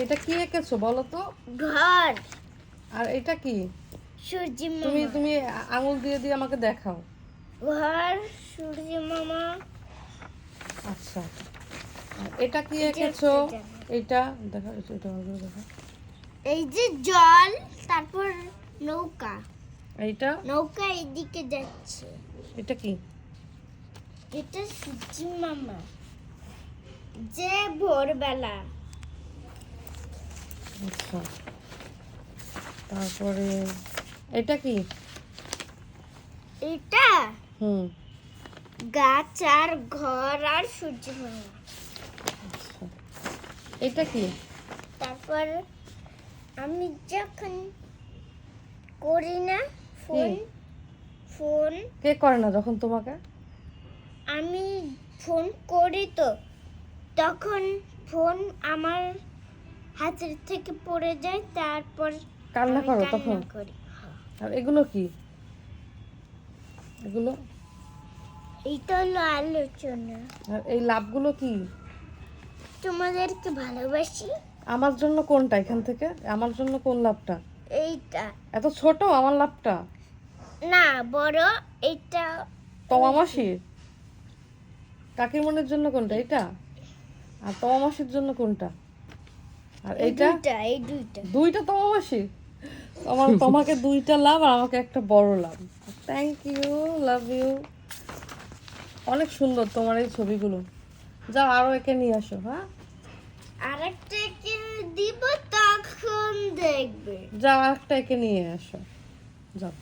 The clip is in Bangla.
এটা কি এঁকেছো বলো তো? ঘর। আর এটা কি? সূর্য তুমি মামা। তুমি আঙুল দিয়ে দিয়ে আমাকে দেখাও। ঘর, সূর্য মামা। আচ্ছা, আর এটা কি এটা এঁকেছো? একটা জানো। এটা দেখা, এটা ভালো করে দেখা। এই যে জল, তারপর নৌকা। এইটা নৌকা এদিকে যাচ্ছে। এটা কি? এটা সূর্য মামা, যে ভোরবেলা। আচ্ছা, তারপরে এটা কি? এটা হুম, গাছ আর ঘর আর সূর্য মামা। আচ্ছা, এটা কি? তারপর আমি যখন করি না ফোন, ফোন কে করে না যখন তোমাকে? আমি ফোন করি তো, তখন ফোন আমার হাতের থেকে পড়ে যায়, তারপর কান্না আমি করো কান্না তখন? করি। আর এগুলো কি? এগুলো এইটা হলো আলোচনা। আর এই লাভগুলো কি? তোমাদেরকে ভালোবাসি। আমার জন্য কোনটা এখান থেকে? আমার জন্য কোন লাভটা? এইটা এত ছোট আমার লাভটা? না, বড়। এইটা তোমা মাসির? কাকিমনের জন্য কোনটা? এটা? আর তোমা মাসির জন্য কোনটা? আর এই এইটা? দুইটা, এই দুইটা। দুইটা তোমা মাসির? তোমাকে দুইটা লাভ আর আমাকে একটা বড় love. Thank you, love you. অনেক সুন্দর তোমার এই ছবিগুলো। যাও আরো একে নিয়ে আসো। হ্যাঁ, আরেকটা কি দিব, তখন দেখবে। যাও আরেকটা একে নিয়ে আসো, যাও।